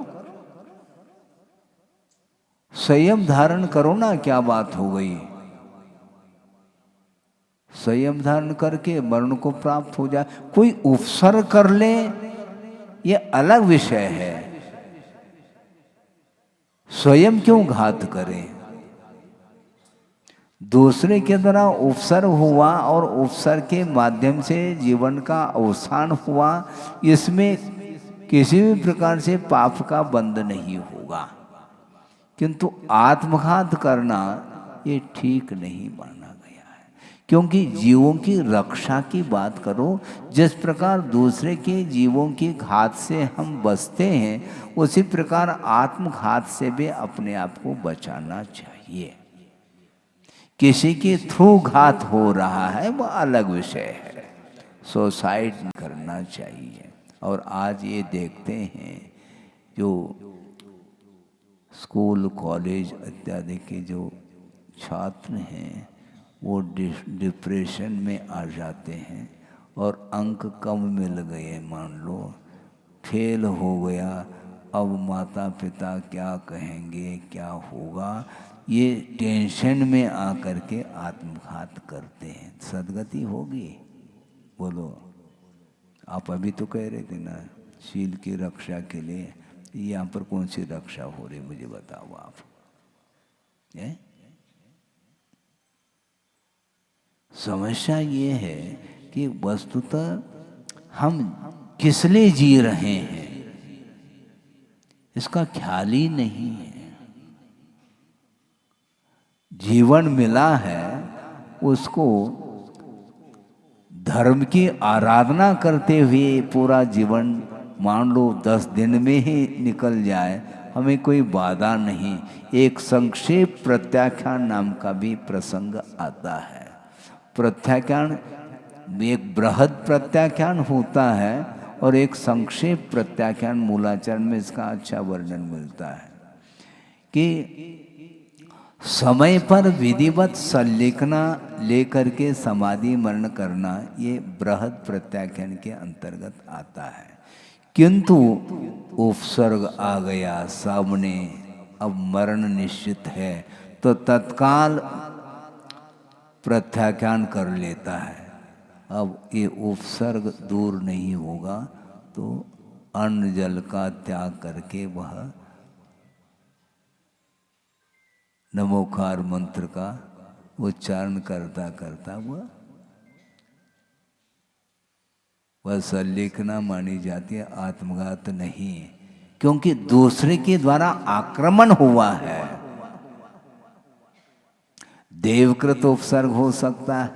संयम धारण करो ना, क्या बात हो गई? संयम धारण करके मरण को प्राप्त हो जाए, कोई उपसर्ग कर ले, ये अलग विषय है। स्वयं क्यों घात करें? दूसरे के द्वारा उपसर्ग हुआ और उपसर्ग के माध्यम से जीवन का अवसान हुआ, इसमें किसी भी प्रकार से पाप का बंध नहीं होगा। किंतु आत्मघात करना ये ठीक नहीं माना गया है, क्योंकि जीवों की रक्षा की बात करो। जिस प्रकार दूसरे के जीवों की घात से हम बचते हैं, उसी प्रकार आत्मघात से भी अपने आप को बचाना चाहिए। किसी के थ्रू घात हो रहा है वह अलग विषय है, सुसाइड करना चाहिए। और आज ये देखते हैं जो स्कूल कॉलेज इत्यादि के जो छात्र हैं वो डिप्रेशन में आ जाते हैं और अंक कम मिल गए, मान लो फेल हो गया, अब माता पिता क्या कहेंगे, क्या होगा, ये टेंशन में आकर के आत्मघात करते हैं। सदगति होगी? बोलो। आप अभी तो कह रहे थे ना शील की रक्षा के लिए, यहाँ पर कौन सी रक्षा हो रही मुझे बताओ आप? समस्या ये है कि वस्तुतः हम किस लिए जी रहे हैं इसका ख्याल ही नहीं है। जीवन मिला है, उसको धर्म की आराधना करते हुए पूरा जीवन मान लो 10 दिन में ही निकल जाए, हमें कोई बाधा नहीं। एक संक्षेप प्रत्याख्यान नाम का भी प्रसंग आता है। प्रत्याख्यान, एक बृहद प्रत्याख्यान होता है और एक संक्षेप प्रत्याख्यान। मूलाचरण में इसका अच्छा वर्णन मिलता है कि समय पर विधिवत संलेखना लेकर के समाधि मरण करना, ये बृहद प्रत्याख्यान के अंतर्गत आता है। किंतु उपसर्ग आ गया सामने, अब मरण निश्चित है, तो तत्काल प्रत्याख्यान कर लेता है। अब ये उपसर्ग दूर नहीं होगा तो अन्न जल का त्याग करके वह नमोकार मंत्र का उच्चारण करता करता वह संलेखना मानी जाती है, आत्मघात नहीं। क्योंकि दूसरे के द्वारा आक्रमण हुआ है। देवकृत उपसर्ग हो सकता है,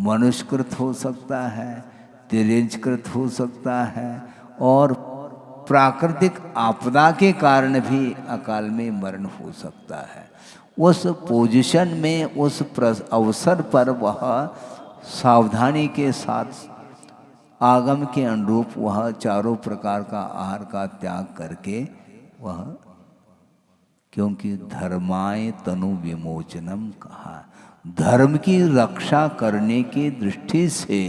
मनुष्यकृत हो सकता है, तिर्यंचकृत हो सकता है, और प्राकृतिक आपदा के कारण भी अकाल में मरण हो सकता है। उस पोजीशन में, उस अवसर पर वह सावधानी के साथ आगम के अनुरूप वह चारों प्रकार का आहार का त्याग करके वह, क्योंकि धर्माय तनु विमोचनम कहा, धर्म की रक्षा करने की दृष्टि से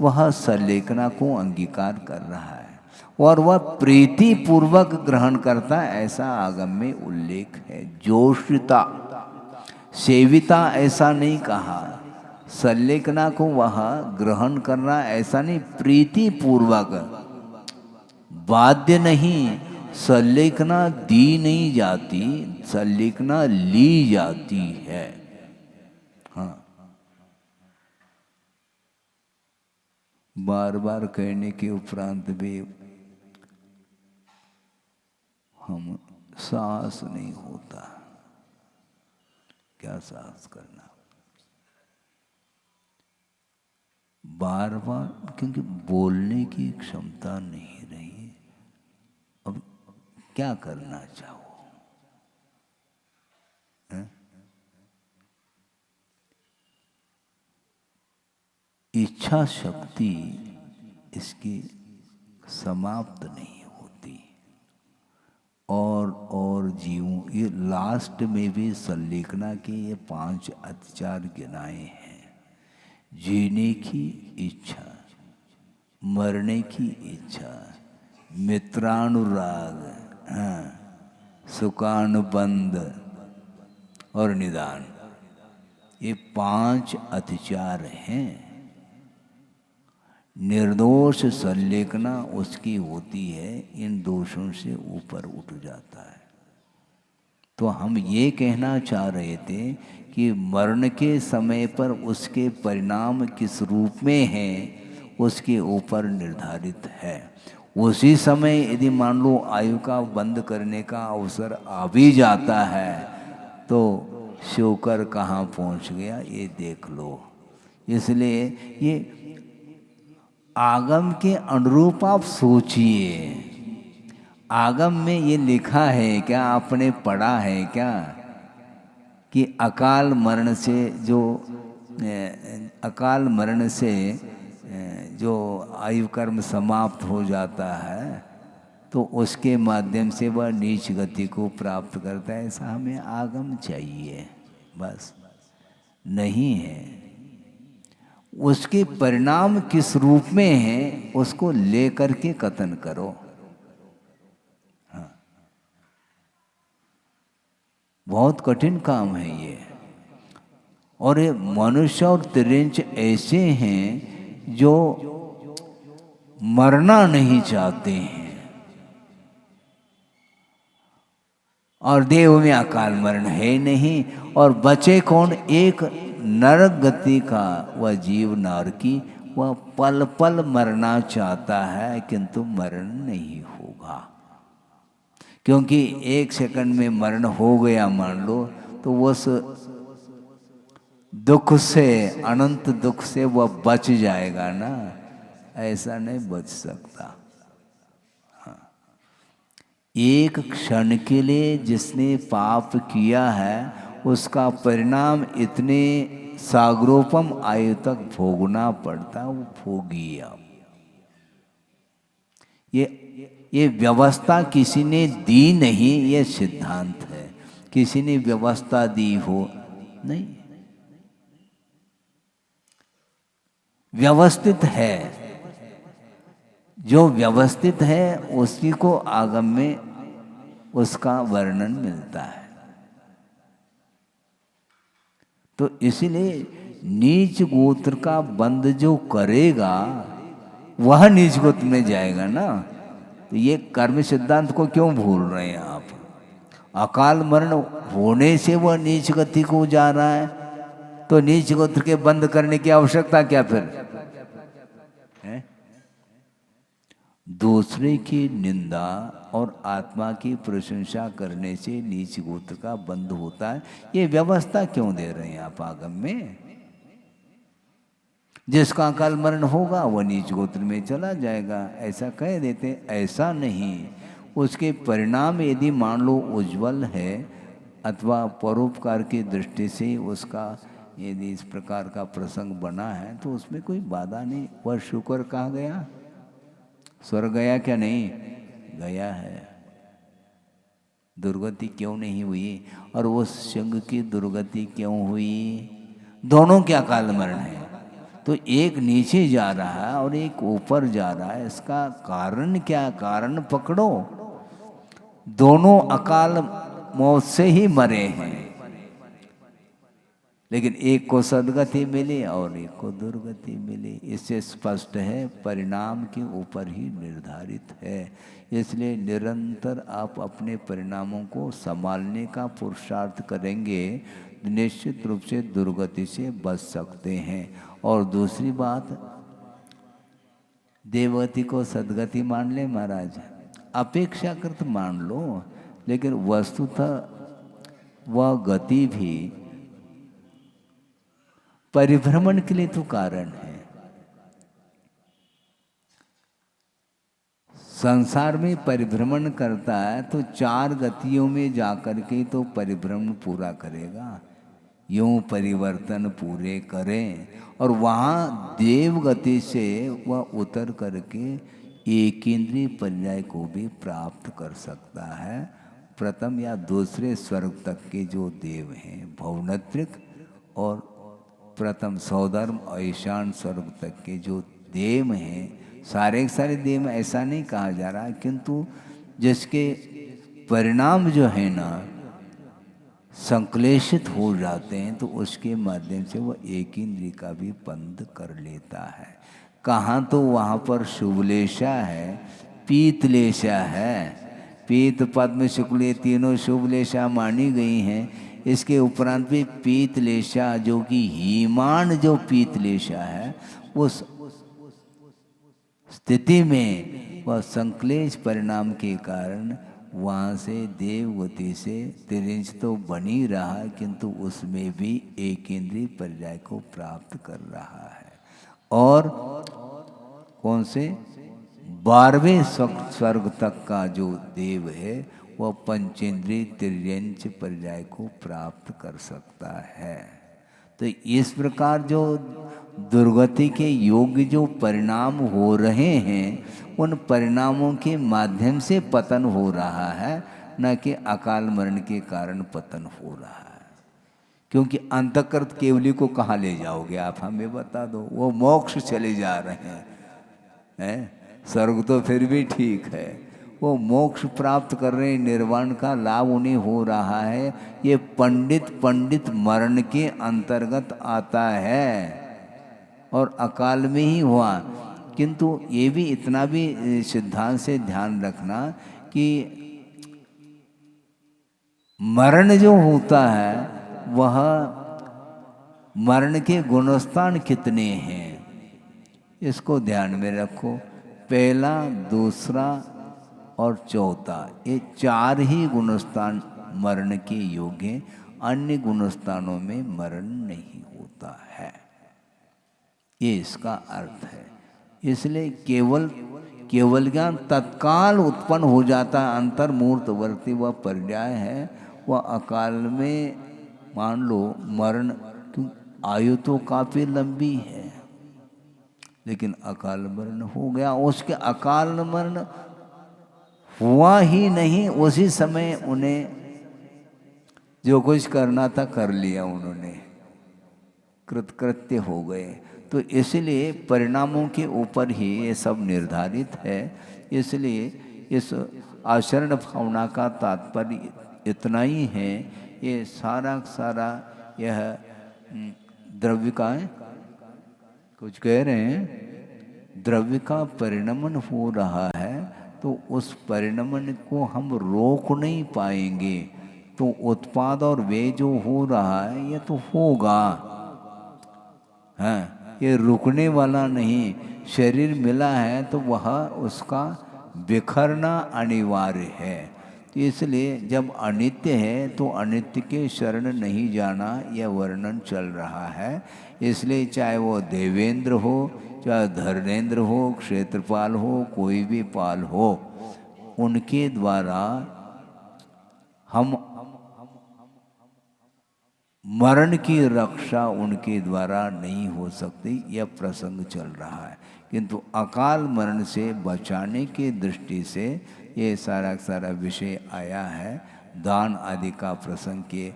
वह संलेखना को अंगीकार कर रहा है और वह प्रीति पूर्वक ग्रहण करता है, ऐसा आगम में उल्लेख है। जोशिता सेविता ऐसा नहीं कहा, संलेखना को वह ग्रहण करना ऐसा नहीं, प्रीति पूर्वक, बाध्य नहीं। संलेखना दी नहीं जाती, संलेखना ली जाती है। हाँ, बार बार कहने के उपरांत भी हम साहस नहीं होता। क्या साहस करना, बार बार, क्योंकि बोलने की क्षमता नहीं रही। अब क्या करना चाहो, है? इच्छा शक्ति इसकी समाप्त नहीं होती। और जीवों, ये लास्ट में भी संलेखना के ये 5 अत्याचार गिनाए हैं। जीने की इच्छा, मरने की इच्छा, मित्रानुराग, हाँ, सुखानुबंध और निदान, ये 5 अत्याचार हैं। निर्दोष संलेखना उसकी होती है, इन दोषों से ऊपर उठ जाता है। तो हम ये कहना चाह रहे थे कि मरण के समय पर उसके परिणाम किस रूप में हैं उसके ऊपर निर्धारित है। उसी समय यदि मान लो आयु का बंद करने का अवसर आ भी जाता है तो शोकर कहाँ पहुँच गया ये देख लो। इसलिए ये आगम के अनुरूप आप सोचिए। आगम में ये लिखा है क्या, आपने पढ़ा है क्या कि अकाल मरण से जो आयु कर्म समाप्त हो जाता है तो उसके माध्यम से वह नीच गति को प्राप्त करता है। ऐसा हमें आगम चाहिए, बस नहीं है। उसके परिणाम किस रूप में हैं उसको लेकर के कथन करो। हाँ, बहुत कठिन काम है ये। और ये मनुष्य और तिर्यंच ऐसे हैं जो मरना नहीं चाहते हैं और देव में अकाल मरण है नहीं। और बचे कौन, एक नरक गति का वह जीव नारकी, वह पल पल मरना चाहता है किंतु मरण नहीं होगा। क्योंकि 1 सेकंड में मरण हो गया मान लो तो उस दुख से, अनंत दुख से वह बच जाएगा ना, ऐसा नहीं बच सकता। हाँ, एक क्षण के लिए जिसने पाप किया है उसका परिणाम इतने सागरोपम आयु तक भोगना पड़ता, वो भोगी। आप ये व्यवस्था किसी ने दी नहीं, ये सिद्धांत है। किसी ने व्यवस्था दी हो नहीं, व्यवस्थित है। जो व्यवस्थित है उसी को आगम में उसका वर्णन मिलता है। तो इसलिए नीच गोत्र का बंध जो करेगा वह नीच गोत्र में जाएगा ना। तो ये कर्म सिद्धांत को क्यों भूल रहे हैं आप? अकाल मरण होने से वह नीच गति को जा रहा है तो नीच गोत्र के बंद करने की आवश्यकता क्या फिर है? दूसरे की निंदा और आत्मा की प्रशंसा करने से नीच गोत्र का बंध होता है। ये व्यवस्था क्यों दे रहे हैं आप आगम में? जिसका अकाल मरण होगा वह नीच गोत्र में चला जाएगा, ऐसा कह देते। ऐसा नहीं, उसके परिणाम यदि मान लो उज्जवल है अथवा परोपकार की दृष्टि से उसका यदि इस प्रकार का प्रसंग बना है तो उसमें कोई बाधा नहीं। वह शुक्र कहाँ गया? स्वर्ग गया क्या? नहीं गया है। दुर्गति क्यों नहीं हुई? और वो सिंह की दुर्गति क्यों हुई? दोनों के अकाल मरण है। तो एक नीचे जा रहा है और एक ऊपर जा रहा है, इसका कारण क्या? कारण पकड़ो। दोनों अकाल मौत से ही मरे हैं, लेकिन एक को सदगति मिली और एक को दुर्गति मिली। इससे स्पष्ट है परिणाम के ऊपर ही निर्धारित है। इसलिए निरंतर आप अपने परिणामों को संभालने का पुरुषार्थ करेंगे, निश्चित रूप से दुर्गति से बच सकते हैं। और दूसरी बात, देवगति को सदगति मान ले महाराज, अपेक्षाकृत मान लो, लेकिन वस्तुतः वह गति भी परिभ्रमण के लिए तो कारण है। संसार में परिभ्रमण करता है तो 4 गतियों में जाकर के तो परिभ्रमण पूरा करेगा, यूं परिवर्तन पूरे करें, और वहाँ देव गति से वह उतर करके एक इंद्रिय पर्याय को भी प्राप्त कर सकता है। प्रथम या दूसरे स्वर्ग तक के जो देव हैं भवनत्रिक, और प्रथम सौधर्म और ईशान स्वर्ग तक के जो देव हैं, सारे के सारे देव ऐसा नहीं कहा जा रहा, किंतु जिसके परिणाम जो है ना संक्लेशित हो जाते हैं, तो उसके माध्यम से वह एक इंद्रिय का भी बंध कर लेता है। कहाँ तो वहाँ पर शुभलेशा है, पीतलेशा है, पीत पद्म शुक्ल ये तीनों शुभलेशा मानी गई हैं। इसके उपरांत भी पीतलेशा जो कि हीमान जो पीतलेशा है, उस स्थिति में वह संक्लेश परिणाम के कारण वहाँ से देवगति से तिरिंच तो बनी रहा, किंतु उसमें भी एक इंद्रिय पर्याय को प्राप्त कर रहा है। और कौन से 12वें स्वर्ग तक का जो देव है वह पंचेंद्रिय तिर्यंच पर्याय को प्राप्त कर सकता है। तो इस प्रकार जो दुर्गति के योग्य जो परिणाम हो रहे हैं, उन परिणामों के माध्यम से पतन हो रहा है, न कि अकाल मरण के कारण पतन हो रहा है। क्योंकि अंतःकृत केवली को कहाँ ले जाओगे आप, हमें बता दो। वो मोक्ष चले जा रहे हैं, स्वर्ग तो फिर भी ठीक है, वो मोक्ष प्राप्त कर रहे हैं, निर्वाण का लाभ उन्हें हो रहा है। ये पंडित मरण के अंतर्गत आता है और अकाल में ही हुआ। किंतु ये भी इतना भी सिद्धांत से ध्यान रखना कि मरण जो होता है वह मरण के गुणस्थान कितने हैं, इसको ध्यान में रखो। पहला, दूसरा और चौथा, ये 4 ही गुणस्थान मरण के योग्य हैं, अन्य गुणस्थानों में मरण नहीं होता है। ये इसका अर्थ है। इसलिए केवल ज्ञान तत्काल उत्पन्न हो जाता है, अंतर्मूर्तवर्ती वह पर्याय है। वह अकाल में मान लो मरण, आयु तो काफी लंबी है, लेकिन अकाल मरण हो गया, उसके अकाल मरण हुआ ही नहीं, उसी समय उन्हें जो कुछ करना था कर लिया, उन्होंने कृतकृत्य हो गए। तो इसलिए परिणामों के ऊपर ही ये सब निर्धारित है। इसलिए इस आचरण भावना का तात्पर्य इतना ही है। ये सारा यह द्रव्य का है, कुछ कह रहे हैं, द्रव्य का परिणमन हो रहा है, तो उस परिणमन को हम रोक नहीं पाएंगे। तो उत्पाद और व्यय जो हो रहा है ये तो होगा, हाँ, ये रुकने वाला नहीं। शरीर मिला है तो वह उसका बिखरना अनिवार्य है। तो इसलिए जब अनित्य है तो अनित्य के शरण नहीं जाना, यह वर्णन चल रहा है। इसलिए चाहे वो देवेंद्र हो, चाहे धर्मेंद्र हो, क्षेत्रपाल हो, कोई भी पाल हो, उनके द्वारा हम मरण की रक्षा उनके द्वारा नहीं हो सकती, यह प्रसंग चल रहा है। किंतु अकाल मरण से बचाने की दृष्टि से ये सारा विषय आया है। दान आदि का प्रसंग के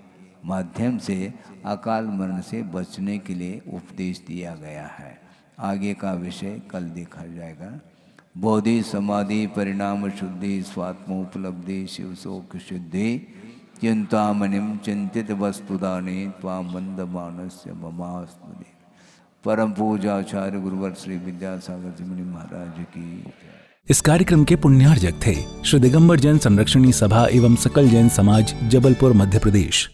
माध्यम से अकाल मरण से बचने के लिए उपदेश दिया गया है। आगे का विषय कल देखा जाएगा। बोधि समाधि परिणाम शुद्धि स्वात्मोपलब्धि शिव शोक शुद्धि चिंतामणिम चिंतित वस्तुदाने त्वां मंदमानस्य ममास्तुते। परम पूजाचार्य गुरुवर श्री विद्यासागर जी मुनि महाराज की। इस कार्यक्रम के पुण्यार्जक थे श्री दिगंबर जैन संरक्षणी सभा एवं सकल जैन समाज, जबलपुर, मध्य प्रदेश।